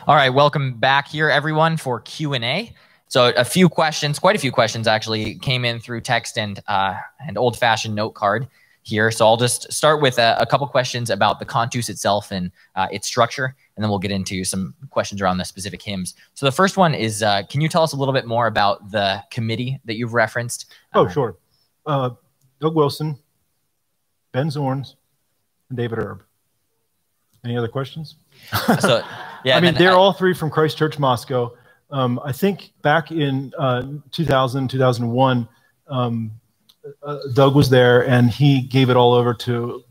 All right, welcome back here, everyone, for Q&A. So a few questions, quite a few questions actually, came in through text and old-fashioned note card here. So I'll just start with a couple questions about the cantus itself and its structure, and then we'll get into some questions around the specific hymns. So the first one is, can you tell us a little bit more about the committee that you've referenced? Oh, sure. Doug Wilson, Ben Zorns, and David Erb. Any other questions? So, yeah, I mean, they're all three from Christ Church Moscow. I think back in 2000, 2001, Doug was there, and he gave it all over to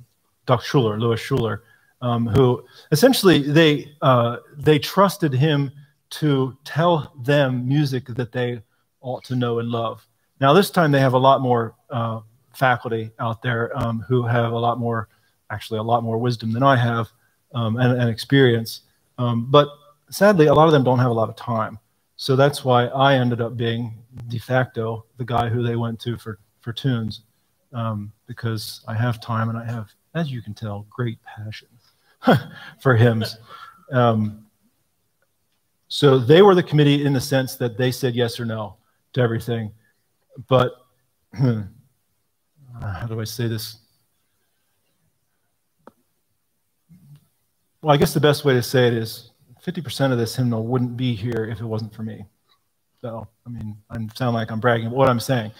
Dr. Schuler, Louis Schuler, who essentially they trusted him to tell them music that they ought to know and love. Now, this time they have a lot more faculty out there who have a lot more wisdom than I have and experience. But sadly, a lot of them don't have a lot of time. So that's why I ended up being de facto the guy who they went to for tunes, because I have time and I have, as you can tell, great passion for hymns. So they were the committee in the sense that they said yes or no to everything. But how do I say this? Well, I guess the best way to say it is 50% of this hymnal wouldn't be here if it wasn't for me. So, I mean, I sound like I'm bragging, but what I'm saying,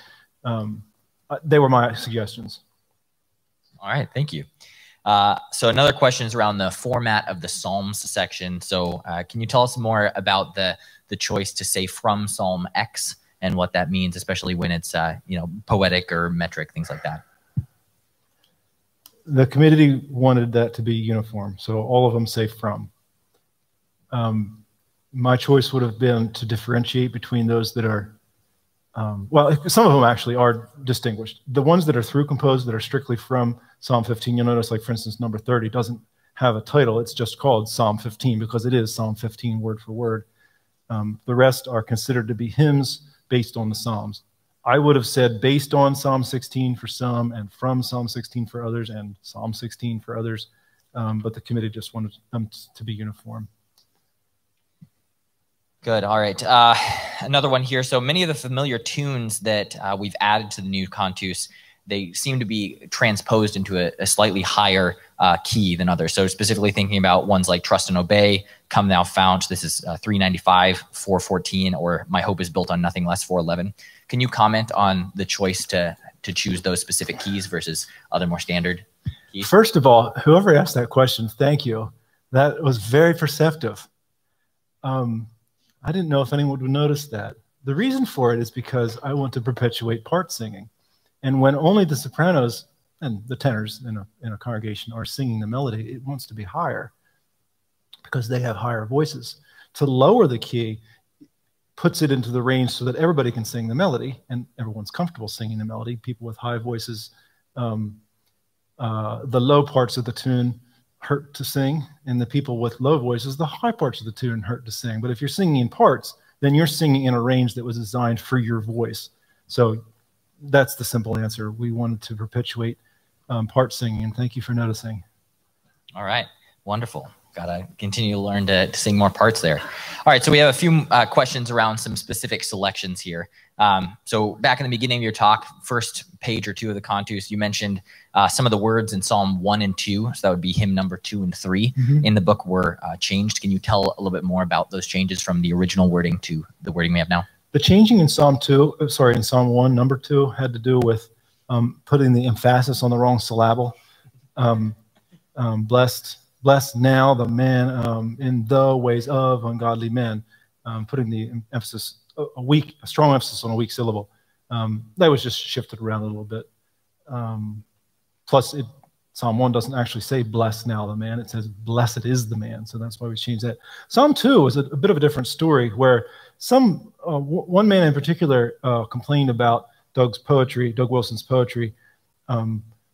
they were my suggestions. All right, thank you. So another question is around the format of the Psalms section. So can you tell us more about the choice to say from Psalm X and what that means, especially when it's poetic or metric, things like that? The committee wanted that to be uniform, so all of them say from. My choice would have been to differentiate between those that are, well, some of them actually are distinguished. The ones that are through composed that are strictly from Psalm 15, you'll notice, like, for instance, number 30 doesn't have a title. It's just called Psalm 15 because it is Psalm 15 word for word. The rest are considered to be hymns based on the Psalms. I would have said based on Psalm 16 for some and from Psalm 16 for others and Psalm 16 for others, but the committee just wanted them to be uniform. Good. All right. Another one here. So many of the familiar tunes that we've added to the new cantus, they seem to be transposed into a slightly higher key than others. So specifically thinking about ones like Trust and Obey, Come Thou Fount, this is 395, 414, or My Hope is Built on Nothing Less, 411. Can you comment on the choice to choose those specific keys versus other more standard keys? First of all, whoever asked that question, thank you. That was very perceptive. I didn't know if anyone would notice that. The reason for it is because I want to perpetuate part singing. And when only the sopranos and the tenors in a congregation are singing the melody, it wants to be higher because they have higher voices. To lower the key puts it into the range so that everybody can sing the melody and everyone's comfortable singing the melody. People with high voices, the low parts of the tune hurt to sing, and the people with low voices, the high parts of the tune hurt to sing. But if you're singing in parts, then you're singing in a range that was designed for your voice. So that's the simple answer. We wanted to perpetuate part singing, and thank you for noticing. All right, wonderful. Got to continue to learn to sing more parts there. All right, so we have a few questions around some specific selections here. So back in the beginning of your talk, first page or two of the cantus, you mentioned some of the words in Psalm 1 and 2, so that would be hymn number 2 and 3 in the book were changed. Can you tell a little bit more about those changes from the original wording to the wording we have now? The changing in Psalm 1, number 2, had to do with putting the emphasis on the wrong syllable. Blessed now the man in the ways of ungodly men, putting the emphasis, a strong emphasis on a weak syllable. That was just shifted around a little bit. Plus, Psalm 1 doesn't actually say blessed now the man. It says blessed is the man. So that's why we changed that. Psalm 2 is a bit of a different story where one man in particular complained about Doug Wilson's poetry,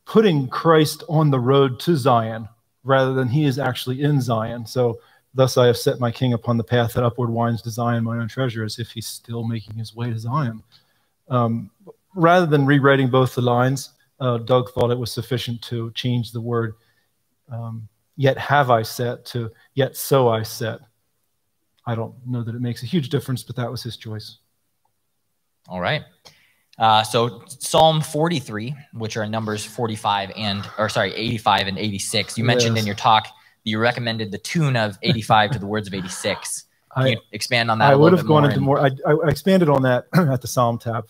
putting Christ on the road to Zion rather than he is actually in Zion. So thus I have set my king upon the path that upward winds to Zion, my own treasure, as if he's still making his way to Zion. Rather than rewriting both the lines, Doug thought it was sufficient to change the word yet have I set to yet so I set. I don't know that it makes a huge difference, but that was his choice. All right. So Psalm 43, which are numbers 85 and 86. You mentioned in your talk that you recommended the tune of 85 to the words of 86. Can you expand on that a little bit more? I would have gone into more. I expanded on that at the Psalm tab.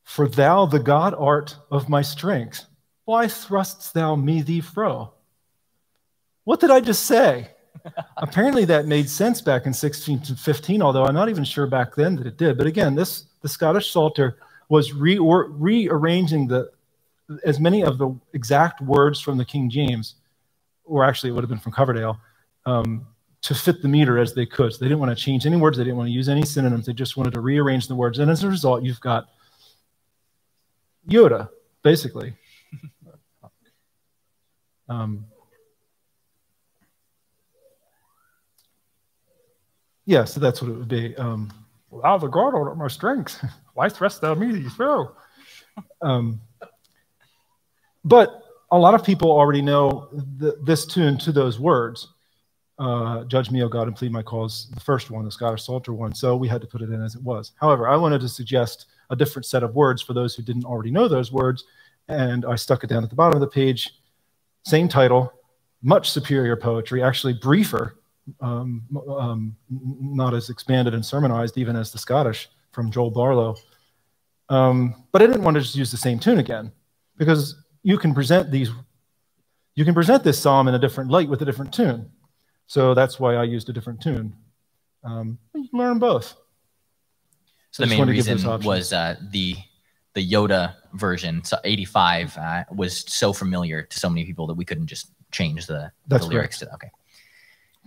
For thou the God art of my strength, why thrustst thou me thee fro? What did I just say? Apparently that made sense back in 1615, although I'm not even sure back then that it did. But again, the Scottish Psalter was rearranging as many of the exact words from the King James, or actually it would have been from Coverdale, to fit the meter as they could. So they didn't want to change any words. They didn't want to use any synonyms. They just wanted to rearrange the words. And as a result, you've got Yoda, basically. Yeah, so that's what it would be. Thou the God art of my strength, why thrust thou me thee fro? But a lot of people already know this tune to those words. Judge me, O God, and plead my cause, the first one, the Scottish Psalter one. So we had to put it in as it was. However, I wanted to suggest a different set of words for those who didn't already know those words, and I stuck it down at the bottom of the page. Same title, much superior poetry, actually briefer, not as expanded and sermonized even as the Scottish from Joel Barlow. But I didn't want to just use the same tune again, because you can present this psalm in a different light with a different tune. So that's why I used a different tune. You can learn both. So the main reason was the Yoda version, so 85, was so familiar to so many people that we couldn't just change the lyrics to that. Okay.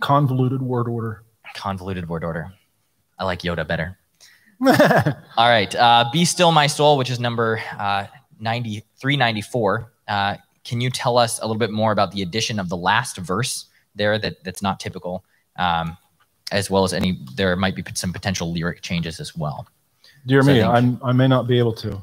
Convoluted word order. I like Yoda better. All right. Be Still My Soul, which is number 394. Can you tell us a little bit more about the addition of the last verse there that's not typical, as well as there might be some potential lyric changes as well? Dear me, I may not be able to.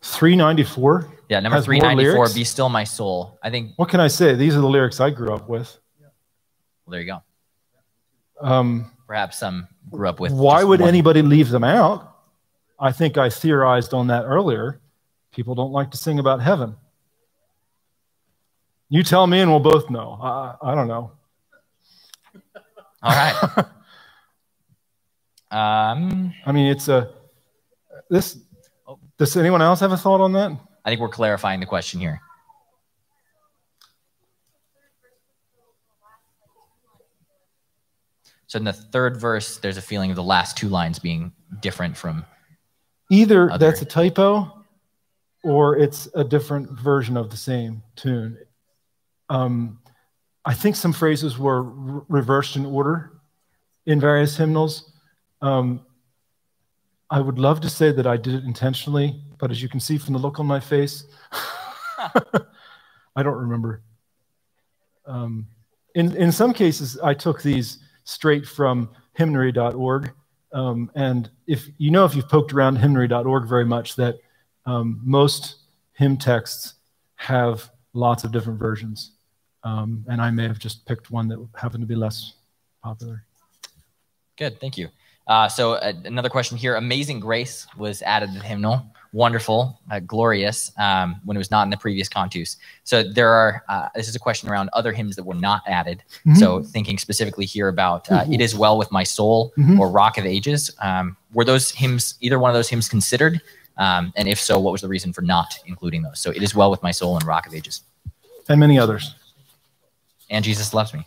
394? Yeah, number 394, Be Still My Soul. I think. What can I say? These are the lyrics I grew up with. Well, there you go. Perhaps some grew up with. Why would anybody leave them out? I think I theorized on that earlier. People don't like to sing about heaven. You tell me and we'll both know. I don't know. All right. I mean, does anyone else have a thought on that? I think we're clarifying the question here. So in the third verse, there's a feeling of the last two lines being different from either that's a typo or it's a different version of the same tune. I think some phrases were reversed in order in various hymnals. I would love to say that I did it intentionally, but as you can see from the look on my face, I don't remember. In some cases, I took these straight from hymnary.org. And if you've poked around hymnary.org very much, that most hymn texts have lots of different versions. And I may have just picked one that happened to be less popular. Good, thank you. So another question here. Amazing Grace was added to the hymnal. Wonderful, glorious, when it was not in the previous cantus. So there are, this is a question around other hymns that were not added. Mm-hmm. So thinking specifically here about It Is Well With My Soul, mm-hmm. or Rock of Ages. Were those hymns, either one of those hymns considered? And if so, what was the reason for not including those? So It Is Well With My Soul and Rock of Ages. And many others. And Jesus Loves Me.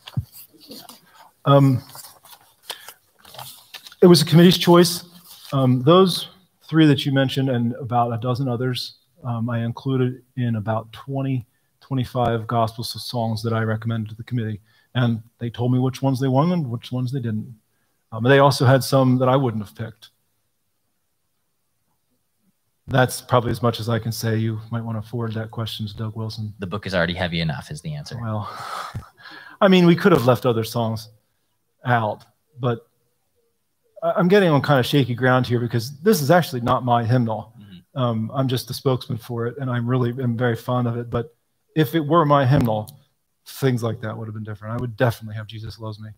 It was a committee's choice. Those three that you mentioned and about a dozen others, I included in about 20, 25 gospel songs that I recommended to the committee. And they told me which ones they wanted and which ones they didn't. They also had some that I wouldn't have picked. That's probably as much as I can say. You might want to forward that question to Doug Wilson. The book is already heavy enough is the answer. Well, I mean, we could have left other songs out, but I'm getting on kind of shaky ground here because this is actually not my hymnal. I'm just the spokesman for it, and I really am very fond of it. But if it were my hymnal, things like that would have been different. I would definitely have Jesus Loves Me.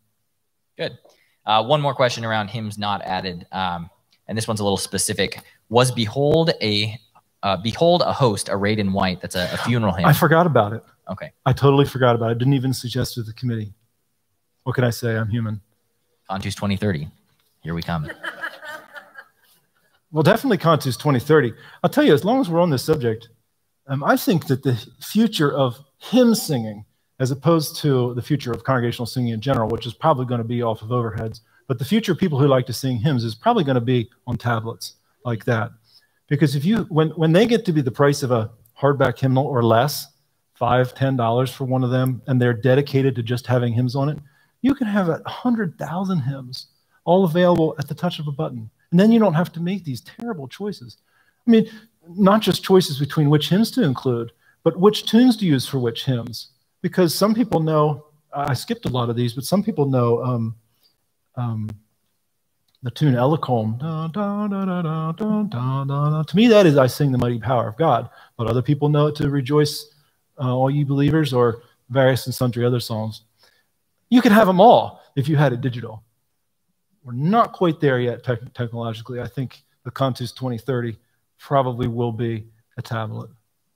Good. One more question around hymns not added, and this one's a little specific. Was Behold a host arrayed in white? That's a funeral hymn. I forgot about it. Okay. I totally forgot about it. I didn't even suggest it to the committee. What can I say? I'm human. Cantus 2030. Here we come. Well, definitely Cantus 2030. I'll tell you, as long as we're on this subject, I think that the future of hymn singing, as opposed to the future of congregational singing in general, which is probably going to be off of overheads, but the future of people who like to sing hymns is probably going to be on tablets like that. Because if you, when they get to be the price of a hardback hymnal or less, $5, $10 for one of them, and they're dedicated to just having hymns on it, you can have 100,000 hymns all available at the touch of a button. And then you don't have to make these terrible choices. I mean, not just choices between which hymns to include, but which tunes to use for which hymns. Because some people know, I skipped a lot of these, but some people know the tune Ellicombe. To me, that is I Sing the Mighty Power of God. But other people know it to Rejoice, All Ye Believers, or various and sundry other songs. You could have them all if you had it digital. We're not quite there yet technologically. I think the Cantus 2030 probably will be a tablet.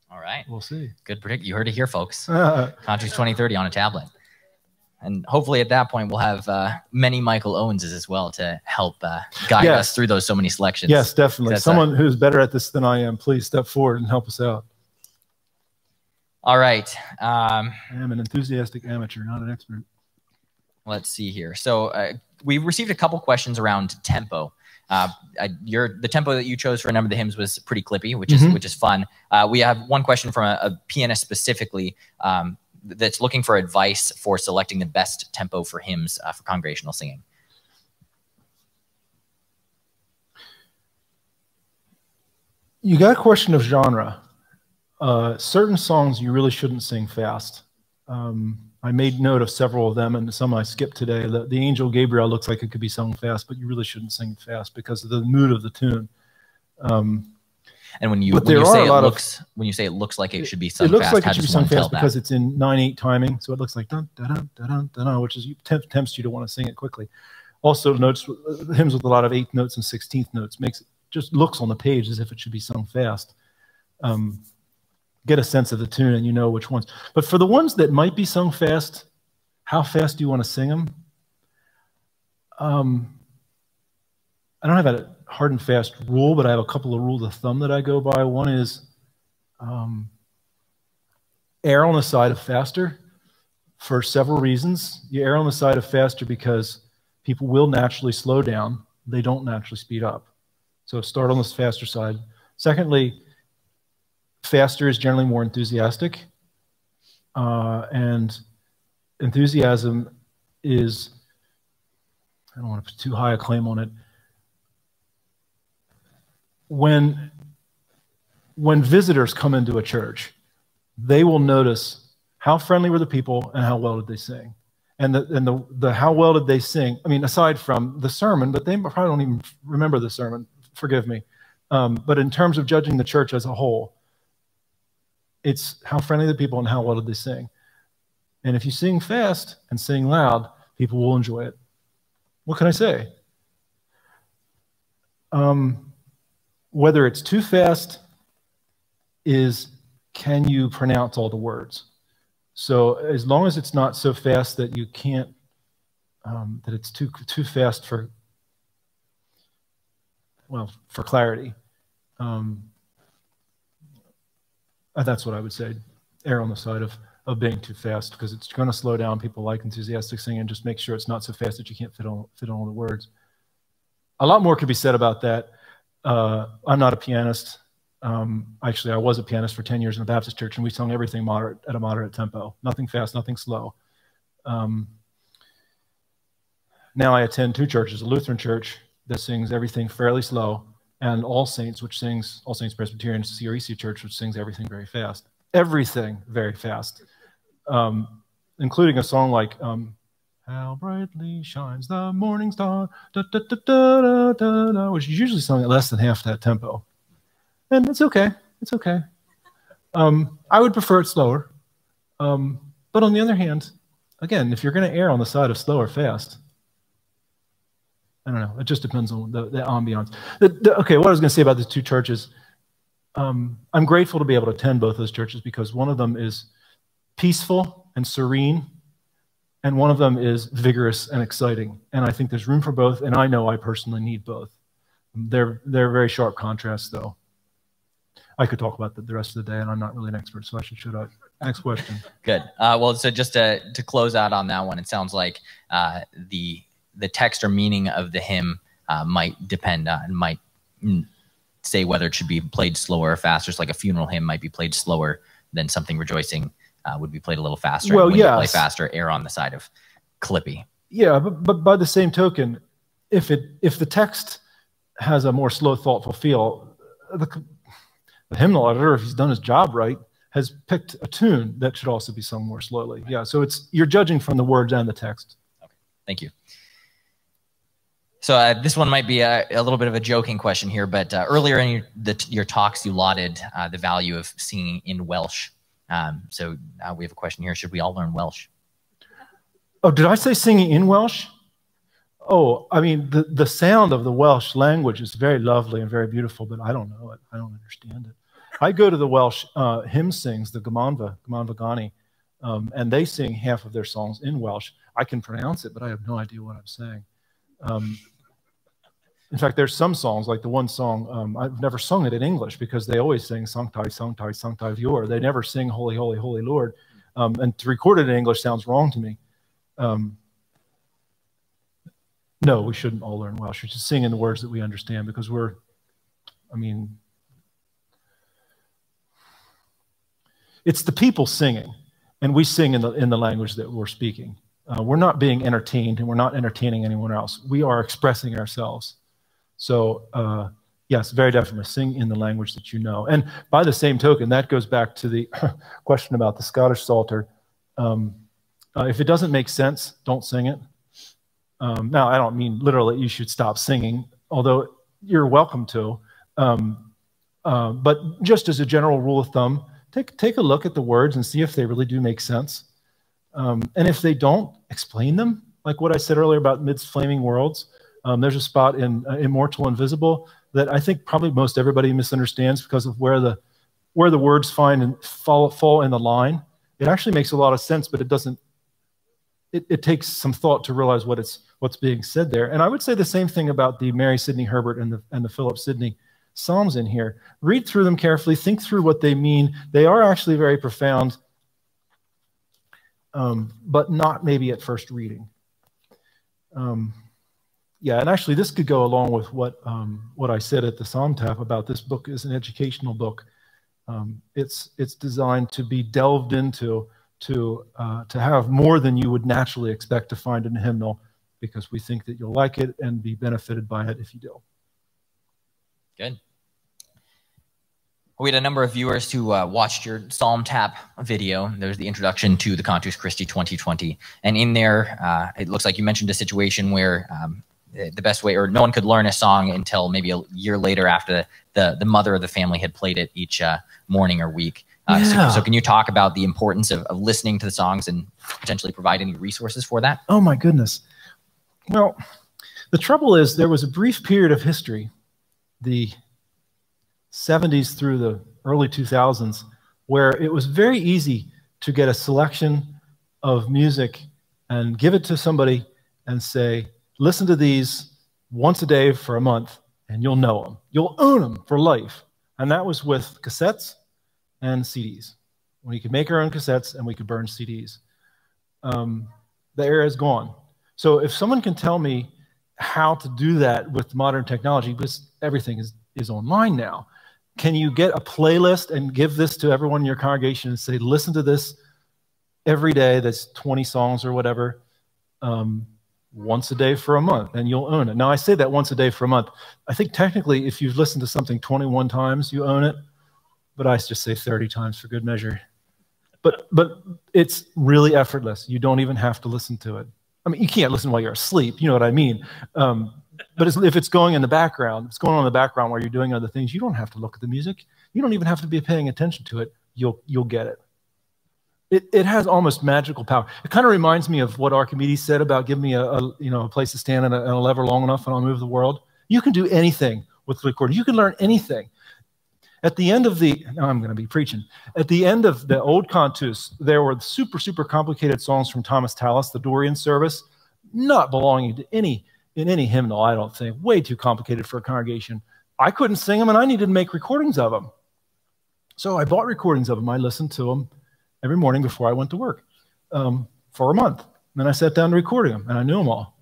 All right. We'll see. Good predict. You heard it here, folks. Cantus 2030 on a tablet. And hopefully at that point, we'll have many Michael Owenses as well to help guide us through those so many selections. Yes, definitely. Someone who's better at this than I am, please step forward and help us out. All right. I am an enthusiastic amateur, not an expert. Let's see here. So we received a couple questions around tempo. The tempo that you chose for a number of the hymns was pretty clippy, which is fun. We have one question from a pianist specifically that's looking for advice for selecting the best tempo for hymns for congregational singing. You got a question of genre. Certain songs you really shouldn't sing fast. I made note of several of them, and some I skipped today. The Angel Gabriel looks like it could be sung fast, but you really shouldn't sing it fast because of the mood of the tune. And when you say it looks like it should be sung fast, it looks like it should be sung fast because it's in 9/8 timing, so it looks like dun dun dun dun dun dun, which is tempts you to want to sing it quickly. Also, notes hymns with a lot of 8th notes and 16th notes just looks on the page as if it should be sung fast. Get a sense of the tune and you know which ones. But for the ones that might be sung fast, how fast do you want to sing them? I don't have a hard and fast rule, but I have a couple of rules of thumb that I go by. One is err on the side of faster for several reasons. You err on the side of faster because people will naturally slow down. They don't naturally speed up. So start on the faster side. Secondly, faster is generally more enthusiastic, and enthusiasm is, I don't want to put too high a claim on it. When visitors come into a church, they will notice how friendly were the people and how well did they sing. And the how well did they sing, I mean, aside from the sermon, but they probably don't even remember the sermon, forgive me. But in terms of judging the church as a whole, it's how friendly the people and how well did they sing. And if you sing fast and sing loud, people will enjoy it. What can I say? Whether it's too fast is, can you pronounce all the words? So as long as it's not so fast that you can't, that it's too fast for clarity. That's what I would say. Err on the side of being too fast, because it's going to slow down. People like enthusiastic singing. Just make sure it's not so fast that you can't fit on all the words. A lot more could be said about that. I'm not a pianist. Actually, I was a pianist for 10 years in a Baptist church, and we sung everything at a moderate tempo. Nothing fast, nothing slow. Now I attend 2 churches, a Lutheran church that sings everything fairly slow, and All Saints, which sings, All Saints Presbyterian CREC Church, which sings everything very fast. Everything very fast, including a song like How Brightly Shines the Morning Star, da, da, da, da, da, da, da, which is usually sung at less than half that tempo. And it's okay. It's okay. I would prefer it slower. But on the other hand, again, if you're going to err on the side of slow or fast, I don't know. It just depends on the ambiance. Okay, what I was going to say about the two churches, I'm grateful to be able to attend both those churches because one of them is peaceful and serene, and one of them is vigorous and exciting. And I think there's room for both, and I know I personally need both. They're very sharp contrasts, though. I could talk about the rest of the day, and I'm not really an expert, so I should shut up. Next question. Good. Well, so just to close out on that one, it sounds like the text or meaning of the hymn might depend on, might say whether it should be played slower or faster. So like a funeral hymn might be played slower than something rejoicing would be played a little faster. Well, and when yes. you play faster, err on the side of clippy. Yeah, but by the same token, if the text has a more slow, thoughtful feel, the hymnal editor, if he's done his job right, has picked a tune that should also be sung more slowly. Yeah, so you're judging from the words and the text. Okay, thank you. So this one might be a little bit of a joking question here, but earlier in your talks, you lauded the value of singing in Welsh. So we have a question here. Should we all learn Welsh? Oh, did I say singing in Welsh? Oh, I mean, the sound of the Welsh language is very lovely and very beautiful, but I don't know it. I don't understand it. I go to the Welsh hymn sings, the Gymanfa Gani, and they sing half of their songs in Welsh. I can pronounce it, but I have no idea what I'm saying. In fact, there's some songs, like the one song, I've never sung it in English because they always sing Sancti, Sancti, Sancti Vior. They never sing Holy, Holy, Holy Lord. And to record it in English sounds wrong to me. No, we shouldn't all learn Welsh. We should sing in the words that we understand because it's the people singing, and we sing in the language that we're speaking. We're not being entertained, and we're not entertaining anyone else. We are expressing ourselves. So, yes, very definitely sing in the language that you know. And by the same token, that goes back to the question about the Scottish Psalter. If it doesn't make sense, don't sing it. Now, I don't mean literally you should stop singing, although you're welcome to. But just as a general rule of thumb, take a look at the words and see if they really do make sense. And if they don't, explain them. Like what I said earlier about midst flaming worlds. There's a spot in Immortal Invisible that I think probably most everybody misunderstands because of where the words fall in the line. It actually makes a lot of sense, but it doesn't. It takes some thought to realize what's being said there. And I would say the same thing about the Mary Sidney Herbert and the Philip Sidney Psalms in here. Read through them carefully, think through what they mean. They are actually very profound, but not maybe at first reading. Yeah, and actually this could go along with what I said at the Psalm Tap about this book is an educational book. It's designed to be delved into, to have more than you would naturally expect to find in a hymnal, because we think that you'll like it and be benefited by it if you do. Good. We had a number of viewers who watched your Psalm Tap video. There's the introduction to the Cantus Christi 2020. And in there, it looks like you mentioned a situation where the best way, or no one could learn a song until maybe a year later after the mother of the family had played it each morning or week. Yeah. So can you talk about the importance of listening to the songs and potentially provide any resources for that? Oh, my goodness. Well, the trouble is there was a brief period of history, the 70s through the early 2000s, where it was very easy to get a selection of music and give it to somebody and say, listen to these once a day for a month, and you'll know them. You'll own them for life. And that was with cassettes and CDs. We could make our own cassettes and we could burn CDs. The era is gone. So if someone can tell me how to do that with modern technology, because everything is online now, can you get a playlist and give this to everyone in your congregation and say, listen to this every day, that's 20 songs or whatever, once a day for a month, and you'll own it. Now, I say that once a day for a month. I think technically if you've listened to something 21 times, you own it, but I just say 30 times for good measure. But it's really effortless. You don't even have to listen to it. I mean, you can't listen while you're asleep, you know what I mean? But if it's going in the background, it's going on in the background while you're doing other things, you don't have to look at the music. You don't even have to be paying attention to it. You'll get it. It has almost magical power. It kind of reminds me of what Archimedes said about give me a place to stand and a lever long enough and I'll move the world. You can do anything with the recording. You can learn anything. At the end of now I'm going to be preaching. At the end of the old Cantus, there were super, super complicated songs from Thomas Tallis, the Dorian service, not belonging to in any hymnal, I don't think. Way too complicated for a congregation. I couldn't sing them, and I needed to make recordings of them. So I bought recordings of them. I listened to them every morning before I went to work for a month. And then I sat down to recording them, and I knew them all.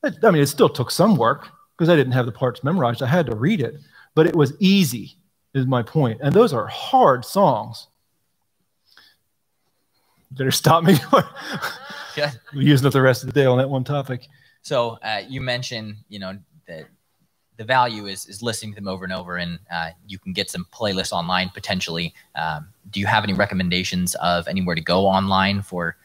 I mean, it still took some work because I didn't have the parts memorized. I had to read it, but it was easy, is my point. And those are hard songs. Better stop me. Yeah. We're using up the rest of the day on that one topic. So you mentioned, that the value is listening to them over and over, and you can get some playlists online potentially. Do you have any recommendations of anywhere to go online for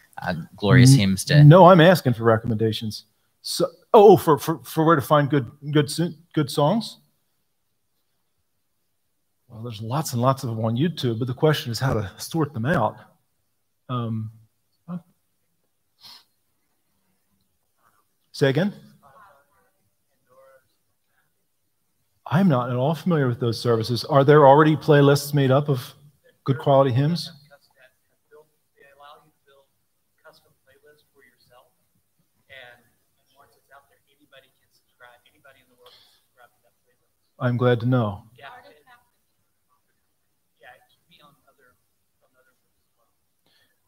glorious hymns? No, I'm asking for recommendations. So, for where to find good songs? Well, there's lots and lots of them on YouTube, but the question is how to sort them out. Say again? I'm not at all familiar with those services. Are there already playlists made up of good quality hymns? They allow you to build custom playlists for yourself. And once it's out there, anybody can subscribe. Anybody in the world can subscribe to that playlist. I'm glad to know. Yeah, it can be on other as well.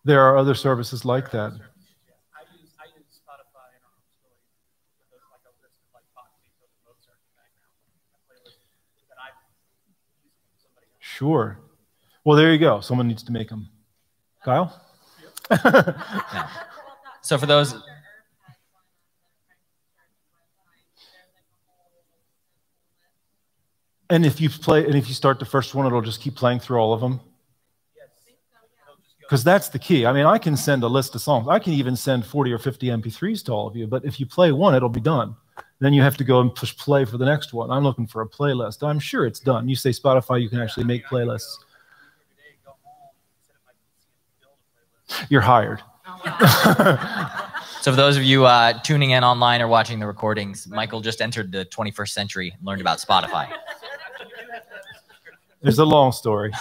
There are other services like that. I use Spotify in our home story with like a list of like Bach, Beethoven, Mozart in the background. A playlist that I've used from somebody else. Sure. Well, there you go. Someone needs to make them. Kyle? Yeah. So for those... And if you start the first one, it'll just keep playing through all of them? Because that's the key. I mean, I can send a list of songs. I can even send 40 or 50 MP3s to all of you, but if you play one, it'll be done. Then you have to go and push play for the next one. I'm looking for a playlist. I'm sure it's done. You say Spotify, you can actually make playlists. You're hired. So for those of you tuning in online or watching the recordings, Michael just entered the 21st century and learned about Spotify. It's a long story.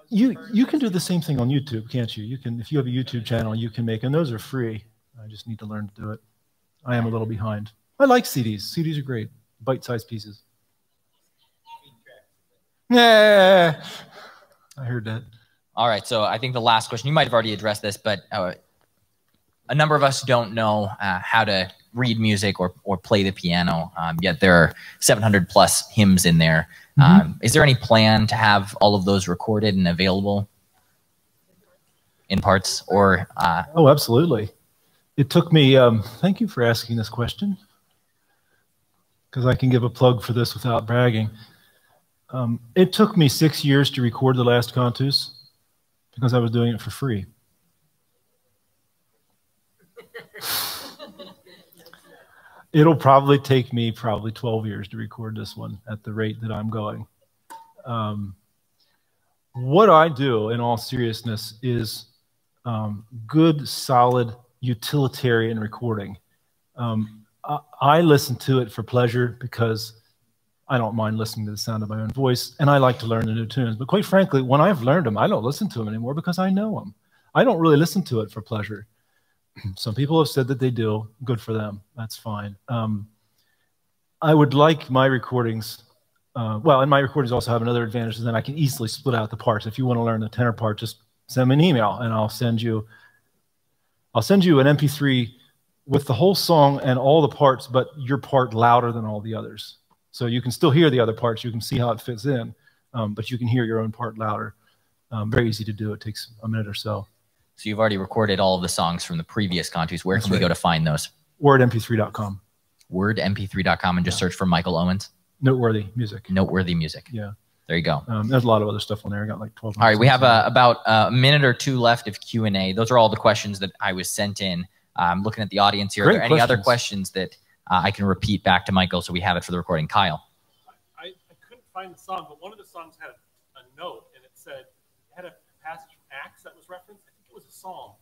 You can do the same thing on YouTube, can't you? You can, if you have a YouTube channel, you can make, and those are free. I just need to learn to do it. I am a little behind. I like CDs. CDs are great, bite-sized pieces. Yeah, I heard that. All right, so I think the last question, you might have already addressed this, but a number of us don't know how to read music or play the piano, yet there are 700 plus hymns in there. Is there any plan to have all of those recorded and available in parts? Or Oh, absolutely. It took me, thank you for asking this question, because I can give a plug for this without bragging. It took me 6 years to record the last Cantus because I was doing it for free. It'll probably take me 12 years to record this one at the rate that I'm going. What I do, in all seriousness, is good, solid, utilitarian recording. I listen to it for pleasure because I don't mind listening to the sound of my own voice, and I like to learn the new tunes. But quite frankly, when I've learned them, I don't listen to them anymore because I know them. I don't really listen to it for pleasure. Some people have said that they do. Good for them. That's fine. I would like my recordings, well, and my recordings also have another advantage, is that I can easily split out the parts. If you want to learn the tenor part, just send me an email, and I'll send you an MP3 with the whole song and all the parts, but your part louder than all the others. So you can still hear the other parts. You can see how it fits in, but you can hear your own part louder. Very easy to do. It takes a minute or so. So you've already recorded all of the songs from the previous Cantus. Where can we go to find those? Wordmp3.com. Wordmp3.com, and just search for Michael Owens. Noteworthy music. Noteworthy music. Yeah. There you go. There's a lot of other stuff on there. I got like 12. All right, we have about a minute or two left of Q&A. Those are all the questions that I was sent in. I'm looking at the audience here. Are there any other questions that I can repeat back to Michael so we have it for the recording? Kyle. I couldn't find the song, but one of the songs had a note, and it said, it had a passage from Acts that was referenced. I think it was a psalm.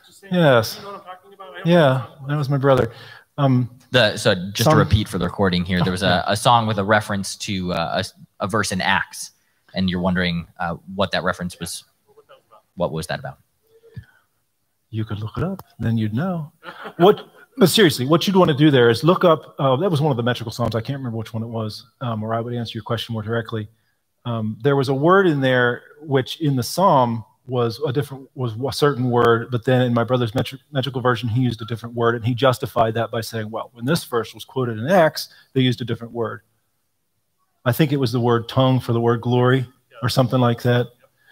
Just saying, yes. You know what I'm talking about? Yeah, that was my brother. So just to repeat for the recording here, there was a song with a reference to a verse in Acts, and you're wondering what that reference was. What was that about? You could look it up, then you'd know. But seriously, what you'd want to do there is look up. That was one of the metrical psalms. I can't remember which one it was, or I would answer your question more directly. There was a word in there which, in the psalm, was a certain word, but then in my brother's metrical version, he used a different word, and he justified that by saying, well, when this verse was quoted in Acts, they used a different word. I think it was the word tongue for the word glory, or something like that.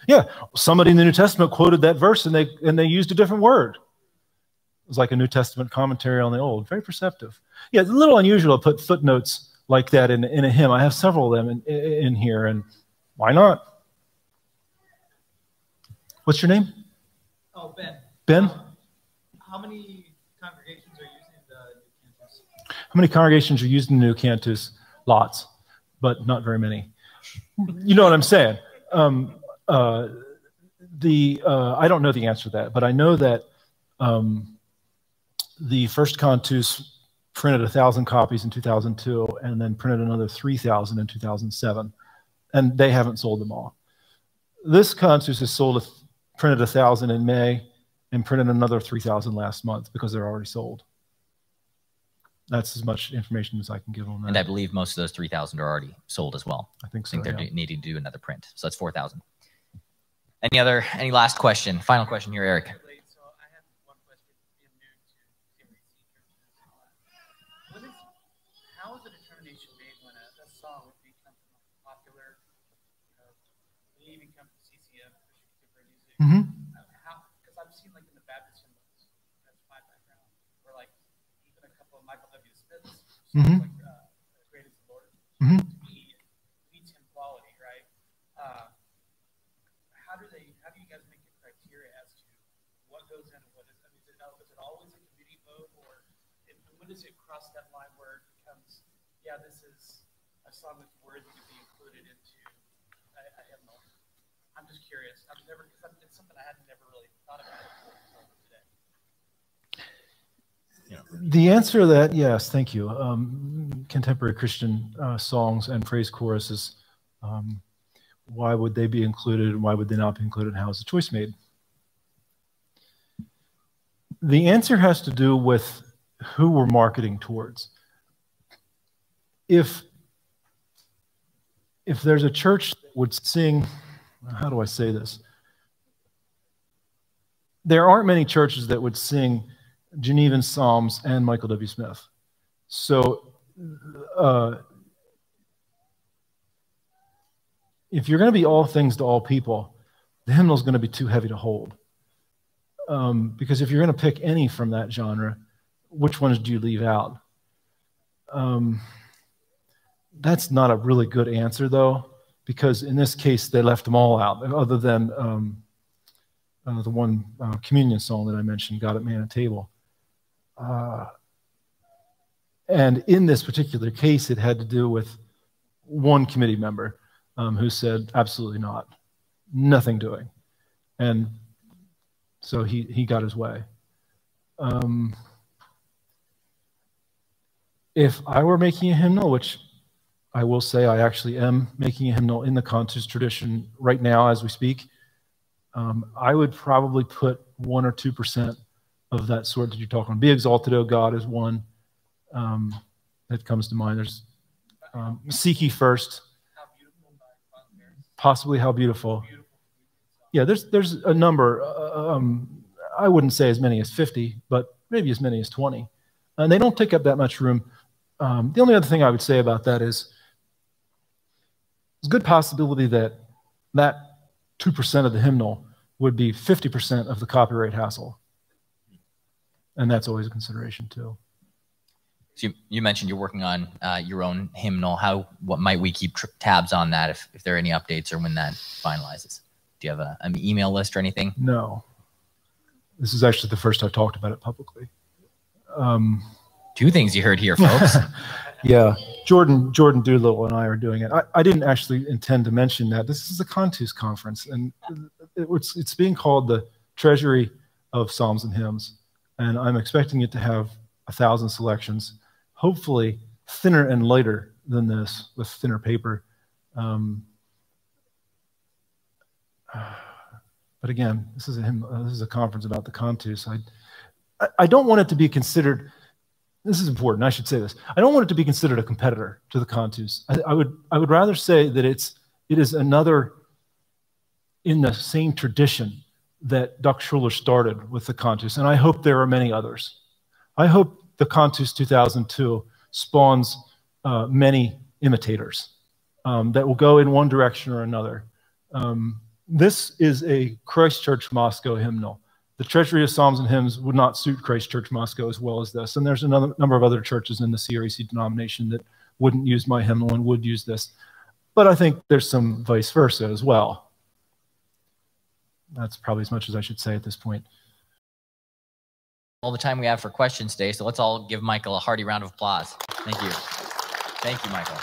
Yeah, somebody in the New Testament quoted that verse, and they used a different word. It was like a New Testament commentary on the Old. Very perceptive. Yeah, it's a little unusual to put footnotes like that in a hymn. I have several of them in here, and why not? What's your name? Oh, Ben. Ben? How many congregations are using the new Cantus? How many congregations are using the new Cantus? Lots, but not very many. You know what I'm saying? I don't know the answer to that, but I know that the first Cantus printed 1,000 copies in 2002 and then printed another 3,000 in 2007, and they haven't sold them all. This Cantus has printed 1,000 in May and printed another 3,000 last month because they're already sold. That's as much information as I can give on that. And I believe most of those 3,000 are already sold as well. I think so. They're needing to do another print. So that's 4,000. Any last question? Final question here, Eric. So I have one question. Being new to CMC churches, how is a determination made when a song becomes popular? They even come from CCM, Christian Contemporary Music. Because I've seen like in the Baptist hymnals, that's my background, or like even a couple of Michael W. Smith's songs, like "Great Is the Lord," to me meets him quality, right? How do you guys make the criteria as to what goes in and what is? I mean, is it always a committee vote, or when does it cross that line where it becomes, yeah, this is a song that's worthy to be included into a hymnal? I'm just curious. It's something I had never really thought about before today. Yeah. The answer to that, yes, thank you. Contemporary Christian songs and praise choruses, why would they be included and why would they not be included, and how is the choice made? The answer has to do with who we're marketing towards. If there's a church that would sing, how do I say this? There aren't many churches that would sing Genevan Psalms and Michael W. Smith. So if you're going to be all things to all people, the hymnal is going to be too heavy to hold. Because if you're going to pick any from that genre, which ones do you leave out? That's not a really good answer, though, because in this case, they left them all out, other than the one communion song that I mentioned, God at Man at Table. And in this particular case, it had to do with one committee member who said, absolutely not, nothing doing. And so he got his way. If I were making a hymnal, which I will say I actually am making a hymnal in the Cantus tradition right now as we speak, I would probably put 1 or 2% of that sort that you're talking about. Be exalted, O God, is one that comes to mind. There's Seek Ye First, possibly How Beautiful. Yeah, there's a number. I wouldn't say as many as 50, but maybe as many as 20. And they don't take up that much room. The only other thing I would say about that is there's a good possibility that 2% of the hymnal would be 50% of the copyright hassle. And that's always a consideration, too. So you mentioned you're working on your own hymnal. What might we keep tabs on that if there are any updates or when that finalizes? Do you have an email list or anything? No. This is actually the first I've talked about it publicly. Two things you heard here, folks. Yeah, Jordan Doolittle and I are doing it. I didn't actually intend to mention that. This is a Cantus conference, and it's being called the Treasury of Psalms and Hymns, and I'm expecting it to have 1,000 selections, hopefully thinner and lighter than this, with thinner paper. But again, this is a conference about the Cantus. I don't want it to be considered. This is important. I should say this. I don't want it to be considered a competitor to the Cantus. I would rather say that it is another in the same tradition that Dr. Schuller started with the Cantus, and I hope there are many others. I hope the Cantus 2002 spawns many imitators that will go in one direction or another. This is a Christchurch Moscow hymnal. The Treasury of Psalms and Hymns would not suit Christchurch Moscow as well as this. And there's another number of other churches in the CREC denomination that wouldn't use my hymnal and would use this. But I think there's some vice versa as well. That's probably as much as I should say at this point. All the time we have for questions today, so let's all give Michael a hearty round of applause. Thank you. Thank you, Michael.